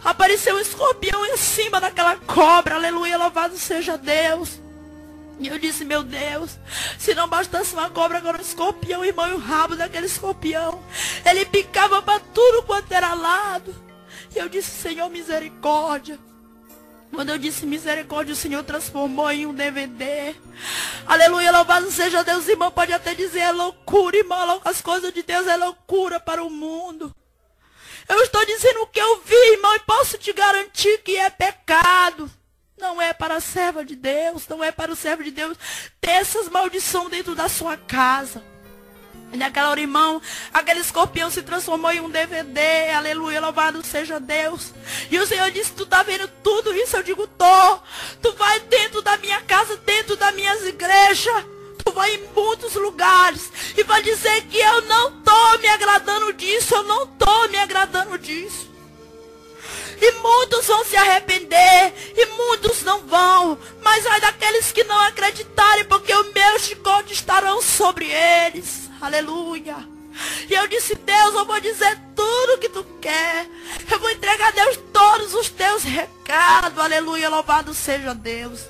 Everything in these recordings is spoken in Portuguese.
Apareceu um escorpião em cima daquela cobra. Aleluia, louvado seja Deus. E eu disse, meu Deus, se não bastasse uma cobra, agora um escorpião, irmão, e o rabo daquele escorpião, ele picava para tudo quanto era lado. E eu disse, Senhor, misericórdia. Quando eu disse misericórdia, o Senhor transformou em um DVD. Aleluia, louvado seja Deus. Irmão, pode até dizer, é loucura, irmão, as coisas de Deus é loucura para o mundo. Eu estou dizendo o que eu vi, irmão, e posso te garantir que é pecado. Não é para a serva de Deus, não é para o servo de Deus ter essas maldições dentro da sua casa. E naquela hora, irmão, aquele escorpião se transformou em um DVD. Aleluia, louvado seja Deus. E o Senhor disse, tu está vendo tudo isso? Eu digo, tô. Tu vai dentro da minha casa, dentro das minhas igrejas. Tu vai em muitos lugares e vai dizer que eu não estou me agradando disso, eu não estou me agradando disso. E muitos vão se arrepender, e muitos não vão. Mas ai daqueles que não acreditarem, porque o meu chicote estarão sobre eles. Aleluia. E eu disse, Deus, eu vou dizer tudo o que tu quer. Eu vou entregar a Deus todos os teus recados. Aleluia, louvado seja Deus.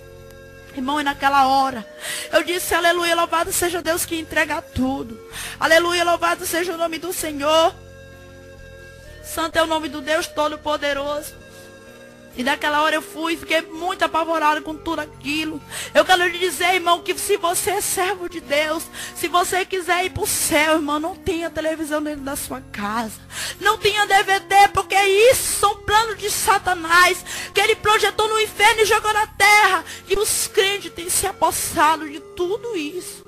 Irmão, e naquela hora, eu disse, aleluia, louvado seja Deus que entrega tudo. Aleluia, louvado seja o nome do Senhor. Santo é o nome do Deus Todo-Poderoso. E naquela hora eu fui, fiquei muito apavorado com tudo aquilo. Eu quero lhe dizer, irmão, que se você é servo de Deus, se você quiser ir para o céu, irmão, não tenha televisão dentro da sua casa. Não tenha DVD, porque isso são planos de Satanás, que ele projetou no inferno e jogou na terra. E os crentes têm se apossado de tudo isso.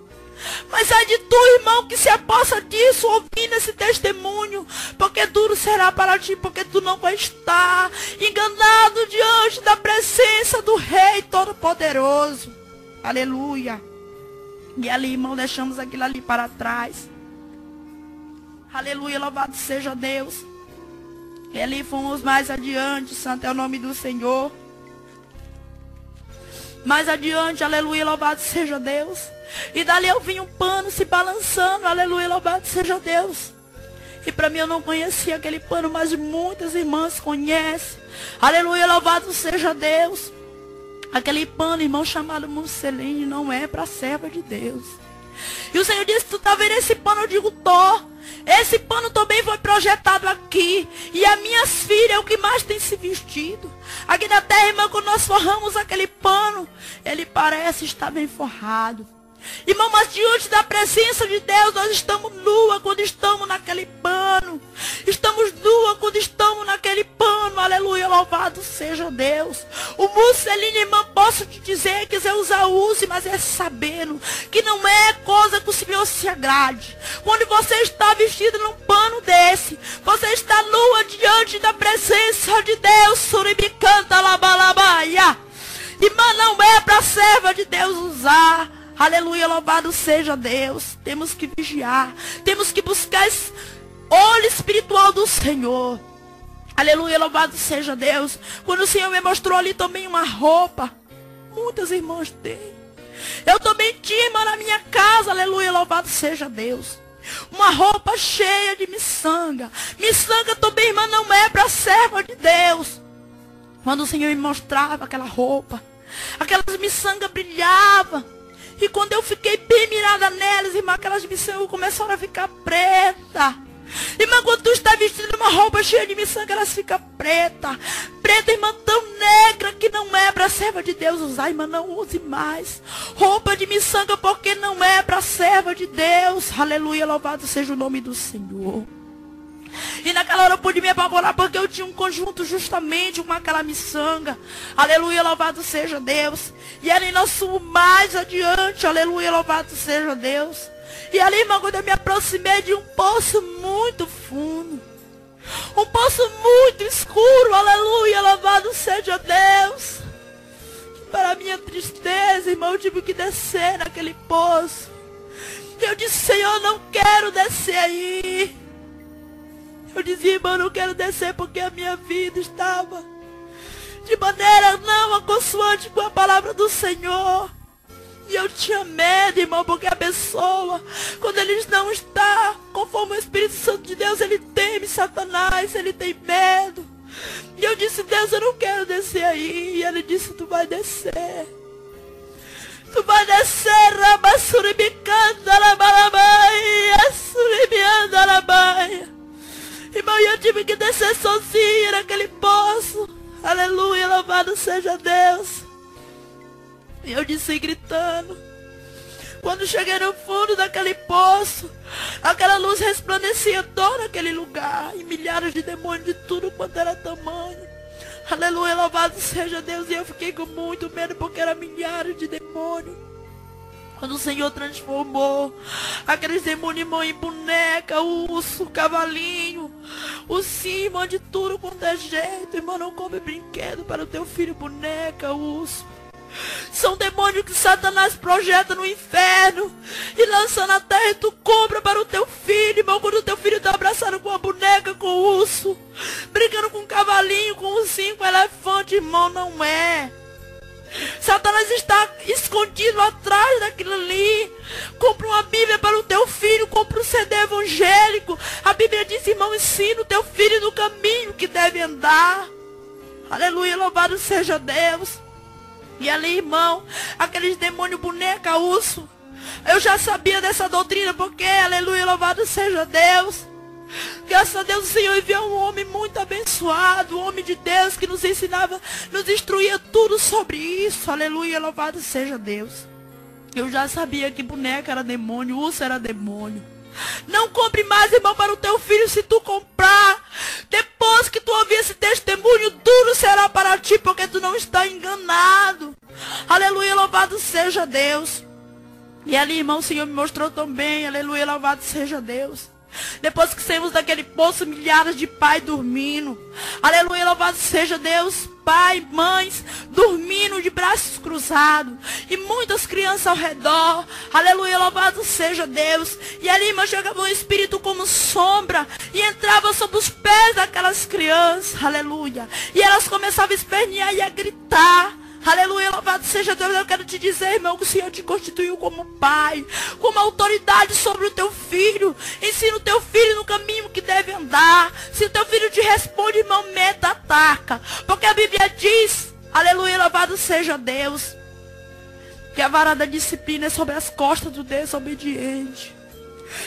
Mas é de tu, irmão, que se apossa disso, ouvindo esse testemunho, porque duro será para ti, porque tu não vai estar enganado diante da presença do Rei Todo-Poderoso. Aleluia. E ali, irmão, deixamos aquilo ali para trás. Aleluia, louvado seja Deus. E ali fomos mais adiante, santo é o nome do Senhor. Mais adiante, aleluia, louvado seja Deus. E dali eu vi um pano se balançando, aleluia, louvado seja Deus. E para mim eu não conhecia aquele pano, mas muitas irmãs conhecem. Aleluia, louvado seja Deus. Aquele pano, irmão, chamado musseline, não é para a serva de Deus. E o Senhor disse, tu tá vendo esse pano? Eu digo, tô. Esse pano também foi projetado aqui. E as minhas filhas é o que mais tem se vestido. Aqui na terra, irmão, quando nós forramos aquele pano, ele parece estar bem forrado. Irmão, mas diante da presença de Deus, nós estamos nua quando estamos naquele pano. Estamos nua quando estamos naquele pano. Aleluia, louvado seja Deus. O musseline, irmão, posso te dizer, quiser usar, use, mas é sabendo que não é coisa que o Senhor se agrade. Quando você está vestido num pano desse, você está nua diante da presença de Deus. Suribicanta labalabaia. Irmã, não é para a serva de Deus usar. Aleluia, louvado seja Deus. Temos que vigiar. Temos que buscar esse olho espiritual do Senhor. Aleluia, louvado seja Deus. Quando o Senhor me mostrou ali também uma roupa. Muitas irmãs têm. Eu também tinha, irmã, na minha casa. Aleluia, louvado seja Deus. Uma roupa cheia de miçanga. Miçanga também, irmã, não é para serva de Deus. Quando o Senhor me mostrava aquela roupa, aquelas miçangas brilhavam. E quando eu fiquei bem mirada nelas, irmã, aquelas miçangas começaram a ficar preta. Irmã, quando tu está vestindo uma roupa cheia de miçanga, elas ficam preta. Preta, irmã, tão negra que não é para a serva de Deus usar. Irmã, não use mais roupa de miçanga, porque não é para a serva de Deus. Aleluia, louvado seja o nome do Senhor. E naquela hora eu pude me apavorar, porque eu tinha um conjunto justamente com aquela miçanga. Aleluia, louvado seja Deus. E ali nós fomos mais adiante. Aleluia, louvado seja Deus. E ali, irmão, quando eu me aproximei de um poço muito fundo, um poço muito escuro. Aleluia, louvado seja Deus. Para minha tristeza, irmão, eu tive que descer naquele poço. Eu disse, Senhor, eu não quero descer aí. Eu dizia, irmão, eu não quero descer porque a minha vida estava de maneira não aconsoante com a palavra do Senhor. E eu tinha medo, irmão, porque a pessoa, quando ele não está conforme o Espírito Santo de Deus, ele teme Satanás, ele tem medo. E eu disse, Deus, eu não quero descer aí. E ele disse, tu vai descer. Tu vai descer, rabassuribicanda, rabalabaia, suribianda, rabaia. Irmão, eu tive que descer sozinha naquele poço. Aleluia, louvado seja Deus. E eu disse gritando. Quando cheguei no fundo daquele poço, aquela luz resplandecia todo aquele lugar. E milhares de demônios de tudo quanto era tamanho. Aleluia, louvado seja Deus. E eu fiquei com muito medo porque eram milhares de demônios. Quando o Senhor transformou aqueles demônios, irmão, em boneca, urso, cavalinho, ursinho, irmão, de tudo quanto é jeito. Irmão, não compre brinquedo para o teu filho, boneca, urso. São demônios que Satanás projeta no inferno e lança na terra e tu compra para o teu filho, irmão. Quando o teu filho está abraçado com a boneca, com o urso, brincando com um cavalinho, com um ursinho, com um elefante, irmão, não é. Satanás está escondido atrás daquilo ali. Compra uma Bíblia para o teu filho, compra um CD evangélico. A Bíblia diz, irmão, ensina o teu filho no caminho que deve andar. Aleluia, louvado seja Deus. E ali, irmão, aqueles demônios boneca, urso, eu já sabia dessa doutrina, porque, aleluia, louvado seja Deus. Graças a Deus o Senhor enviou um homem muito abençoado, um homem de Deus que nos ensinava, nos instruía tudo sobre isso. Aleluia, louvado seja Deus. Eu já sabia que boneca era demônio, urso era demônio. Não compre mais, irmão, para o teu filho. Se tu comprar, depois que tu ouvir esse testemunho, tudo será para ti, porque tu não está enganado. Aleluia, louvado seja Deus. E ali, irmão, o Senhor me mostrou também. Aleluia, louvado seja Deus. Depois que saímos daquele poço, milhares de pais dormindo. Aleluia, louvado seja Deus. Pai, mães, dormindo de braços cruzados. E muitas crianças ao redor. Aleluia, louvado seja Deus. E ali, irmão, chegava um espírito como sombra. E entrava sobre os pés daquelas crianças. Aleluia. E elas começavam a espernear e a gritar. Aleluia, louvado seja Deus. Eu quero te dizer, irmão, que o Senhor te constituiu como pai, como autoridade sobre o teu filho. Ensina o teu filho no caminho que deve andar. Se o teu filho te responde, irmão, meta, ataca. Porque a Bíblia diz, aleluia, louvado seja Deus, que a vara da disciplina é sobre as costas do desobediente.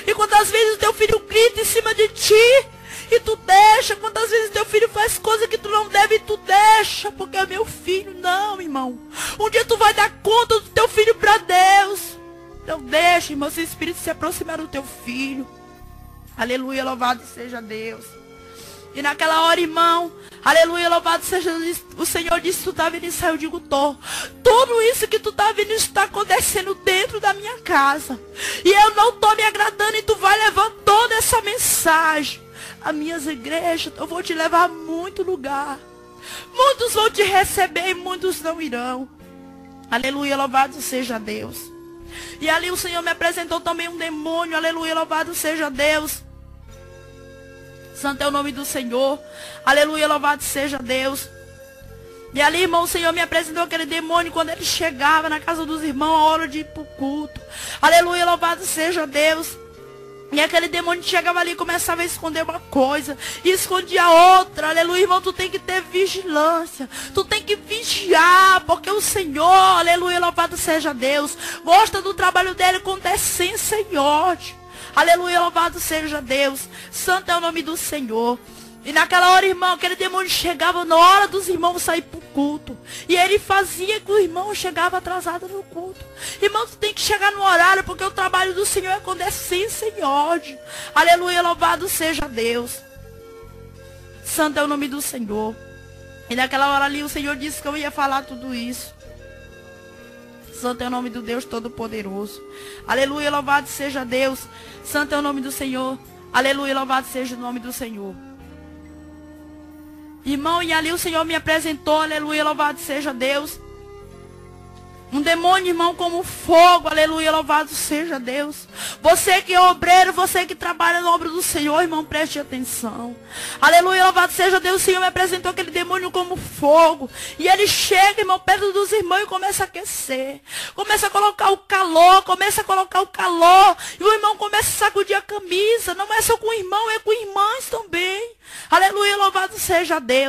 E quantas vezes o teu filho grita em cima de ti e tu deixa, quantas vezes teu filho faz coisa que tu não deve e tu deixa, porque é meu filho. Não, irmão. Um dia tu vai dar conta do teu filho para Deus. Não deixa, irmão, esse espírito se aproximar do teu filho. Aleluia, louvado seja Deus. E naquela hora, irmão, aleluia, louvado seja Deus, o Senhor disse, tu tá vendo isso aí? Eu digo, tô. Tudo isso que tu tá vendo está acontecendo dentro da minha casa. E eu não tô me agradando e tu vai levar toda essa mensagem. As minhas igrejas, eu vou te levar a muito lugar. Muitos vão te receber e muitos não irão. Aleluia, louvado seja Deus. E ali o Senhor me apresentou também um demônio. Aleluia, louvado seja Deus. Santo é o nome do Senhor. Aleluia, louvado seja Deus. E ali, irmão, o Senhor me apresentou aquele demônio quando ele chegava na casa dos irmãos a hora de ir para o culto. Aleluia, louvado seja Deus. E aquele demônio chegava ali e começava a esconder uma coisa. E escondia outra. Aleluia, irmão, tu tem que ter vigilância. Tu tem que vigiar. Porque o Senhor, aleluia, louvado seja Deus, gosta do trabalho dele com decência e ódio. Aleluia, louvado seja Deus. Santo é o nome do Senhor. E naquela hora, irmão, aquele demônio chegava na hora dos irmãos sair para o culto. E ele fazia que o irmão chegava atrasado no culto. Irmão, tu tem que chegar no horário, porque o trabalho do Senhor é com decência e ódio. Aleluia, louvado seja Deus. Santo é o nome do Senhor. E naquela hora ali o Senhor disse que eu ia falar tudo isso. Santo é o nome do Deus Todo-Poderoso. Aleluia, louvado seja Deus. Santo é o nome do Senhor. Aleluia, louvado seja o nome do Senhor. Irmão, e ali o Senhor me apresentou, aleluia, louvado seja Deus. Um demônio, irmão, como fogo, aleluia, louvado seja Deus. Você que é obreiro, você que trabalha na obra do Senhor, irmão, preste atenção. Aleluia, louvado seja Deus. O Senhor me apresentou aquele demônio como fogo. E ele chega, irmão, perto dos irmãos e começa a aquecer. Começa a colocar o calor, E o irmão começa a sacudir a camisa. Não é só com o irmão, é com irmãs também. Aleluia, louvado seja Deus.